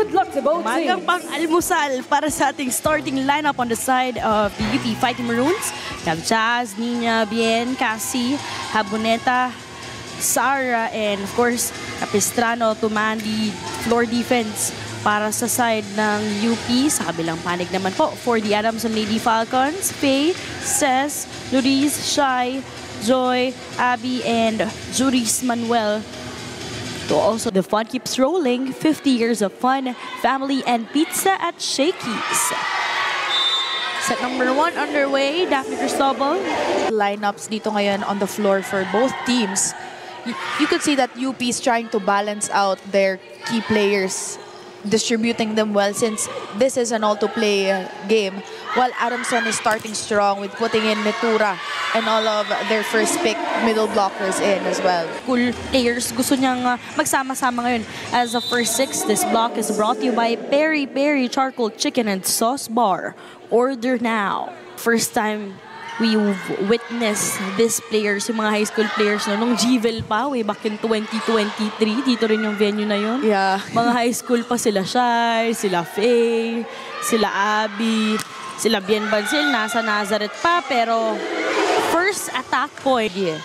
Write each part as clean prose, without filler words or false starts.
Good luck to both Magang teams. pang-almusal para sa ating starting lineup on the side of the UP Fighting Maroons. We have Jazz, Nina, Bien, Cassie, Haboneta, Sara, and of course, Capistrano to man the floor defense para sa side ng UP. Sa kabilang panig naman po for the Adamson Lady Falcons, Faye, Cez, Luis, Shai, Joy, Abby, and Juris Manuel. So also, the fun keeps rolling. 50 years of fun, family, and pizza at Shakey's. Set number 1 underway. Daphne Cristobal. Lineups dito ngayon on the floor for both teams. You could see that UP is trying to balance out their key players, distributing them well since this is an all-to-play game, while Adamson is starting strong with putting in Netura and all of their first pick middle blockers in as well. Cool players, gusto niyang magsama-sama ngayon as a first 6. This block is brought to you by Peri Peri Charcoal Chicken and Sauce Bar. Order now. First time we witness these players, yung mga high school players nung GVEL pa, way back in 2023. Dito rin yung venue na yun. Yeah. Mga high school pa sila Shai, sila Faye, sila Abby, sila Bien Bansil, nasa Nazareth pa, pero first attack point. Yeah.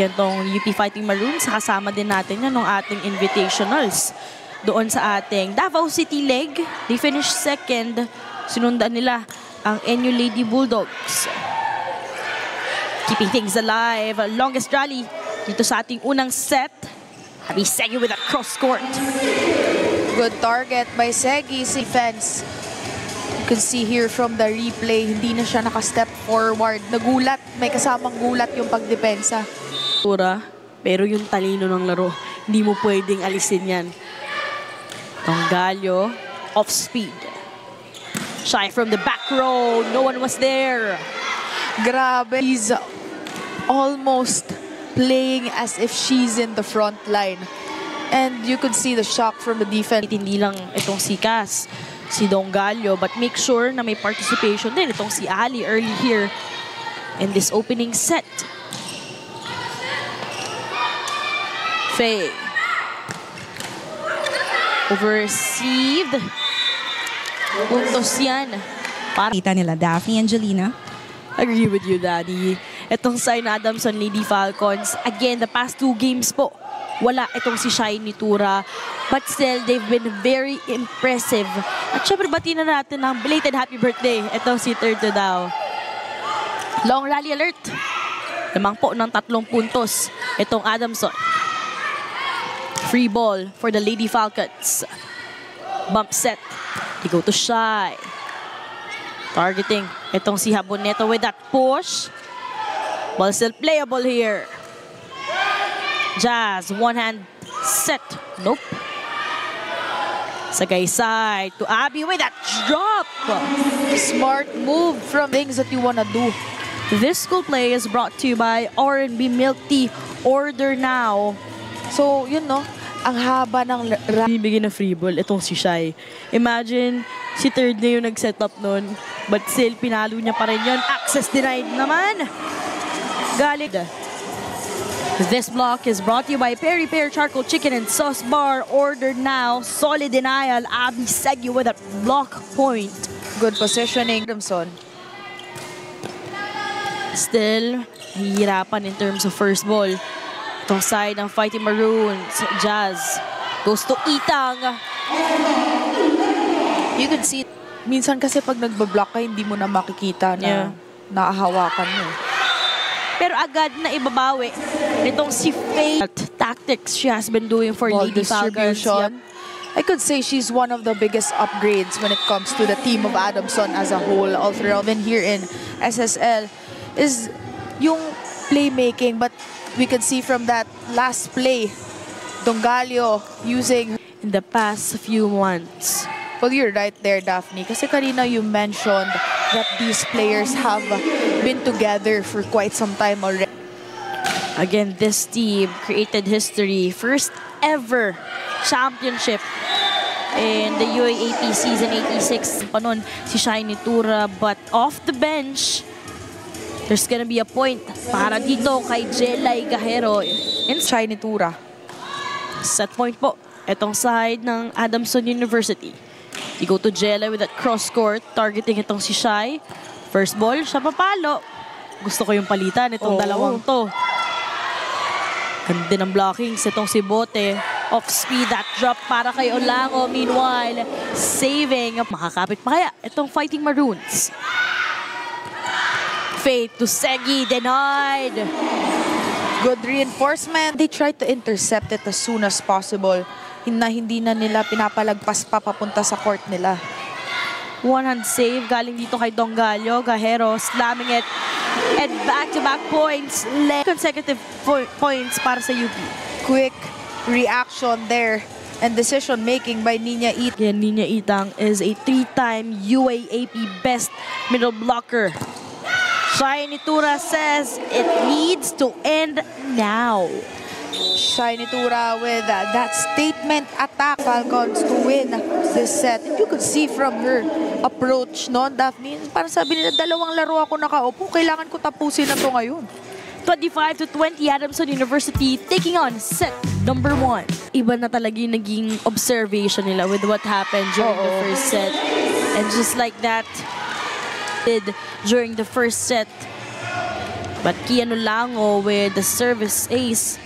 Gantong UP Fighting Maroons, kasama din natin yan nung ating invitationals. Doon sa ating Davao City leg, they finished second. Sinundan nila ang NU Lady Bulldogs. Keeping things alive. Longest rally dito sa ating unang set. Habi Segi with a cross court. Good target by Segi's defense. You can see here from the replay, hindi na siya naka-step forward. Nagulat, may kasamang gulat yung pagdepensa. Pero yung talino ng laro, hindi mo pwedeng alisin yan. Tonggalio, off speed. Shai from the back row. No one was there. Grabe. He's almost playing as if she's in the front line. And you could see the shock from the defense. Hindi lang itong si Cass, si Dongalio, but make sure na may participation din itong si Ali early here in this opening set. Faye. Over-received. Puntos yan. Kita nila, Daphne, Angelina. Agree with you, Daddy. Itong side Adamson Lady Falcons, again, the past 2 games po, wala itong si Shai Netura. But still, they've been very impressive. At syempre, bati na natin ng belated happy birthday. Itong si Turtle daw. Long rally alert. Lamang po ng 3 puntos. Itong Adamson. Free ball for the Lady Falcons. Bump set. They go to Shai. Targeting itong si Haboneta with that push. Ball still playable here. Jazz, one hand set. Nope. Sagay side to Abby with that drop. Smart move from things that you wanna do. This school play is brought to you by R&B Milk Tea. Order now. So, yun no, ang haba ng Bibigyan na free ball itong si Shai. Imagine, si third na yung nag-set up nun. But still, pinalo niya pa rin yun. Access denied naman. Galit. This block is brought to you by Peri Peri Charcoal Chicken and Sauce Bar. Order now. Solid denial. Abby Segi with a block point. Good positioning. Adamson. Still, hihirapan in terms of first ball. Itong side ng Fighting Maroons. Jazz goes to Itang. You could see, minsan kasi pag nagbablock ka, hindi mo na makikita na nakahawakan mo. Pero agad na ibabawi. Itong si Faye. Tactics she has been doing for Ball Lady Falcons. distribution. I could say she's one of the biggest upgrades when it comes to the team of Adamson as a whole. All throughout here in SSL is yung playmaking, but we could see from that last play, Dongalio using In the past few months. Well, you're right there, Daphne. Kasi kanina you mentioned that these players have been together for quite some time already. Again, this team created history. First ever championship in the UAAP season 86. Panon si Shai Netura, but off the bench, there's gonna be a point para dito kay Jelay Gajero. In Shai Netura. Set point po. Itong side ng Adamson University. You go to Jella with that cross court, targeting itong si Shai. First ball, siya papalo. Gusto ko yung palitan itong dalawang to. Ganda ng blockings itong si Bote. Off speed, that drop para kay Olango. Meanwhile, saving. Makakapit pa kaya itong Fighting Maroons. Fade to Segi, denied. Good reinforcement. They tried to intercept it as soon as possible. Hindi na nila pinapalagpas pa papunta sa court nila. One-hand save galing dito kay Dongallo. Gahero slamming it. And back-to-back points. Consecutive points para sa UP. Quick reaction there and decision-making by Nina Itang. Again, Nina Itang is a 3-time UAAP best middle blocker. Shai Nitura says it needs to end now. Shai Nitura with that statement attack. Falcons to win this set. And you could see from her approach, no, Daphne, parang sabi nila, dalawang laro ako nakaupo. Kailangan ko tapusin na to ngayon. 25-20, Adamson University taking on set number 1. Iba na talaga yung naging observation nila with what happened during the first set. And just like that, during the first set. But Kiano Lango with the service ace,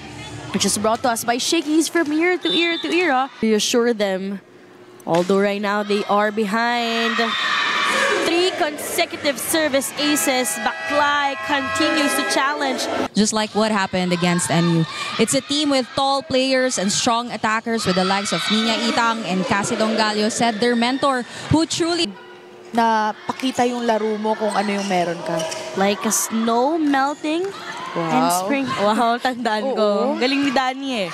which is brought to us by Shakey's from ear to ear to ear. Reassure them, although right now they are behind. 3 consecutive service aces. Baklay continues to challenge. Just like what happened against NU. It's a team with tall players and strong attackers with the likes of Nina Itang and Cassie Dongallo, said their mentor, who truly na pakita yung laro mo kung ano yung meron ka. Like a snow melting and spring. Wow, tandaan ko. Galing ni Danny eh.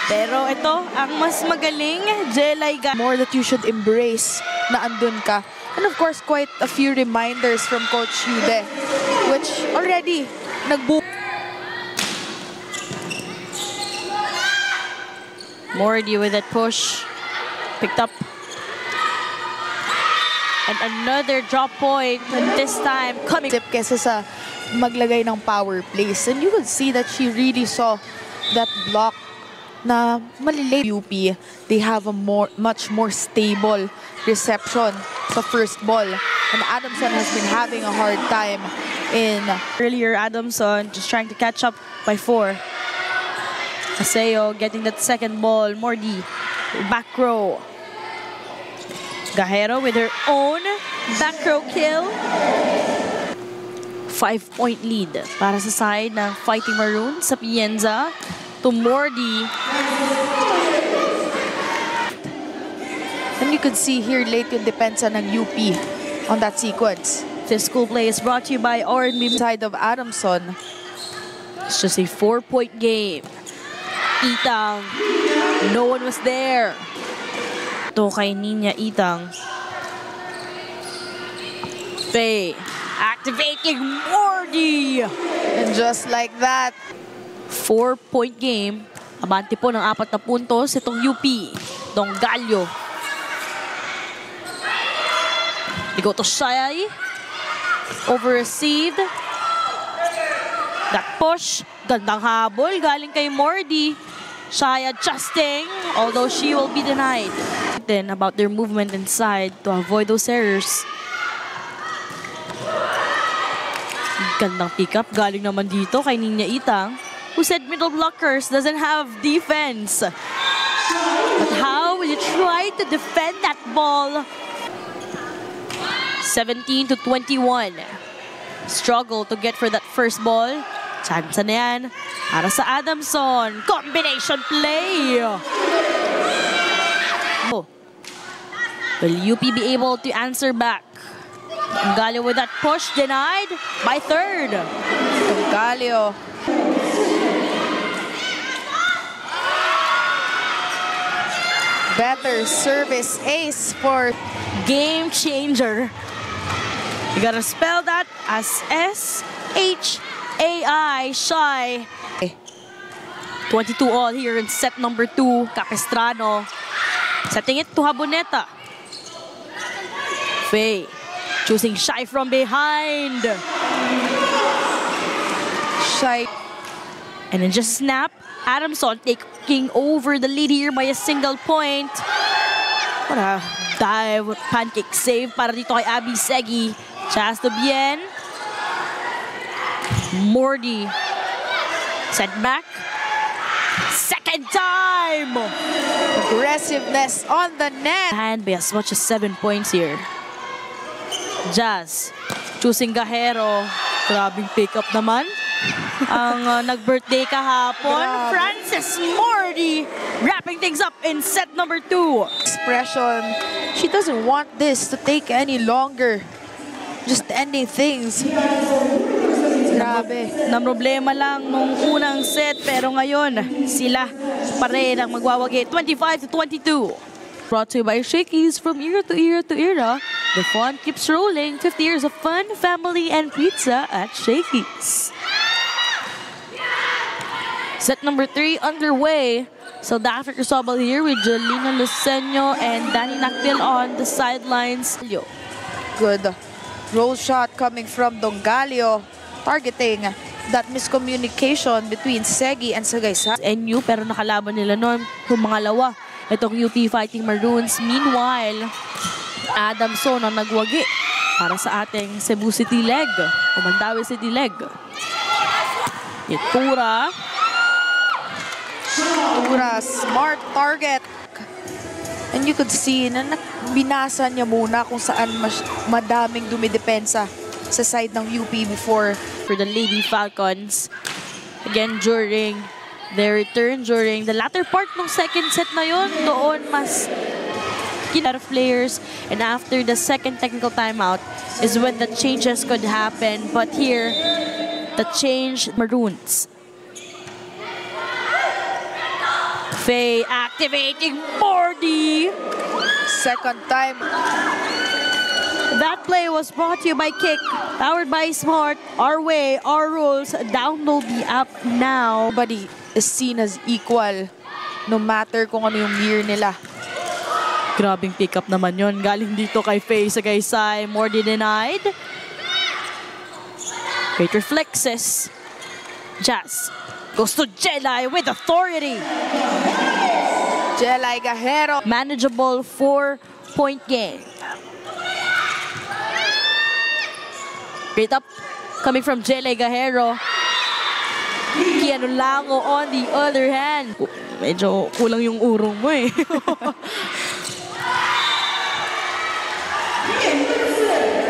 Pero ito, ang mas magaling, Jelay. More that you should embrace na andun ka. And of course, quite a few reminders from Coach Yude, which already Mordi with that push. Picked up. And another drop point, and this time coming. Kesa sa maglagay ng power plays. And you could see that she really saw that block na malilate. UP, they have a much more stable reception sa first ball. And Adamson has been having a hard time in... Earlier, Adamson just trying to catch up by 4. Aseo getting that second ball. Mordi, back row. Gahero with her own back row kill. 5-point lead para sa side ng Fighting Maroons sa Pienza to Mordi. And you could see here late yung depensa ng UP on that sequence. This school play is brought to you by R&B. Side of Adamson. It's just a 4-point game. Itang, no one was there. Ito kay Nina Itang. Faye activating Mordi. And just like that, 4-point game. Abante po ng 4 na puntos itong UP. Dongallo. They go to Shai. Over-received. That push. Gandang habol. Galing kay Mordi. Shai adjusting, although she will be denied. Then about their movement inside to avoid those errors. Gandang pick-up. Galing naman dito kay Nina Itang, who said middle blockers doesn't have defense. But how will you try to defend that ball? 17-21. Struggle to get for that first ball. Chance na yan para sa Adamson. Combination play. Will UP be able to answer back? Dongallo with that push, denied by third. Dongallo. Better service ace for game changer. You gotta spell that as S-H-A-I, Shai. 22 all here in set number 2. Capistrano setting it to Haboneta. Faye choosing Shai from behind. Shai. And then just snap. Adamson taking over the lead here by a single point. What a dive, pancake save para dito kay Abby Segi. Chaz to Bien. Mordi. Set back. Second time! Aggressiveness on the net. And by as much as 7 points here. Jazz. Choosing Gajero. Grabing pick-up naman. Ang nag-birthday kahapon. Grabe. Frances Mordi wrapping things up in set number 2. Expression. She doesn't want this to take any longer. Just ending things. Grabe. Na problema lang nung unang set pero ngayon sila pa rin ang magwawagi 25-22. Brought to you by Shakey's. From era to era to era, the fun keeps rolling. 50 years of fun, family, and pizza at Shakey's. Set number 3 underway. South Africa Sobal here with Jolina Luceño and Danny Nakpil on the sidelines. Good roll shot coming from Dongalio, targeting that miscommunication between Segi and Sagaysay. NU pero nakalaban nila noon yung mga lawa. Itong UP Fighting Maroons. Meanwhile, Adamson ang nagwagi para sa ating Cebu City leg. O Mandawi City leg. Itura. Smart target. And you could see na binasa niya muna kung saan madaming dumidepensa sa side ng UP before. For the Lady Falcons. Again, during their return, during the latter part ng second set na yun, doon mas lot of players. And after the second technical timeout is when the changes could happen. But here, the change Maroons. Faye activating Mordi. Second time. That play was brought to you by Kick, powered by Smart. Our way, our rules. Download the app now. Nobody is seen as equal no matter kung ano yung gear nila. Grabing pick-up naman yon. Galing dito kay Faye Sagaysay. Mordi denied. Great reflexes. Jazz goes to Jelay with authority. Jelay Gajero. Manageable 4-point game. Great up coming from Jelay Gajero. Kiano Lango on the other hand. Medyo kulang yung urong mo eh.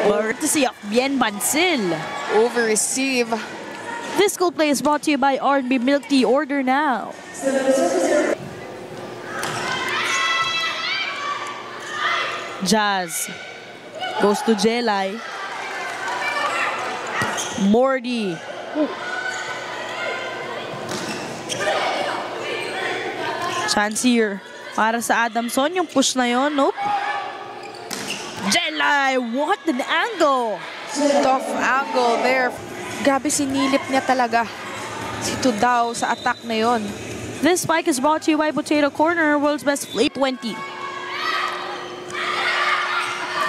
Courtesy of Bien Bansil. Over-receive. This school play is brought to you by R&B Milk Tea. Order now. Jazz goes to Jelay. Mordi. Chance here para sa Adamson. Yung push na yon, nope. Jelay, what an angle! Tough angle there. Grabe, sinilip niya talaga si Tudao sa attack na yon. This spike is brought to you by Potato Corner, world's best flip 20.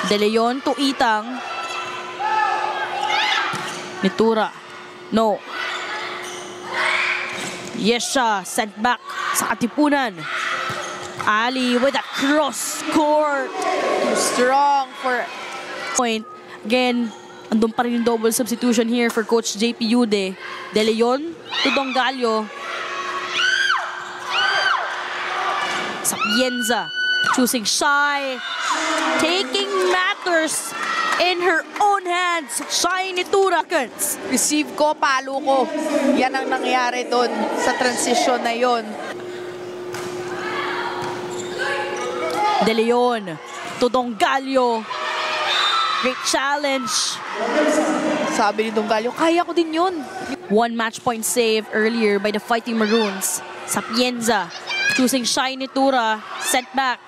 De Leon to Itang. Mitura. No. Yes siya. Sent back sa Katipunan. Ali with a cross court. Too strong for Point. Again, andun pa rin yung double substitution here for Coach JP Yude. De Leon to Dongalio. Sapienza choosing Shy. Taking matters in her own hands. Shy Nitura. receive ko, palo ko. Yan ang nangyari doon sa transition na yon. De Leon to Dongalio. Great challenge. Sabi ni Dongalio, kaya ko din yun. One match point save earlier by the Fighting Maroons. Sapienza choosing Shy Nitura. Sent back.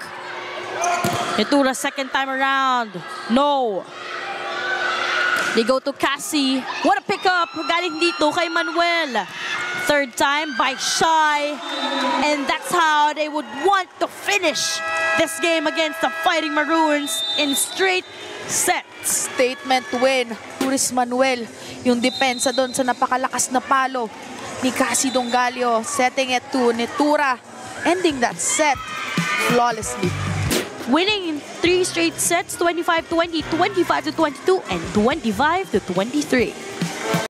Nitura second time around. No. They go to Cassie. What a pickup. Galing dito kay Manuel. Third time by Shy. And that's how they would want to finish this game against the Fighting Maroons in straight sets. Statement win. Luis Manuel, yung depensa doon sa napakalakas na palo ni Cassie Dongalio, setting it to Netura, ending that set flawlessly. Winning in 3 straight sets, 25-20, 25-22, and 25-23.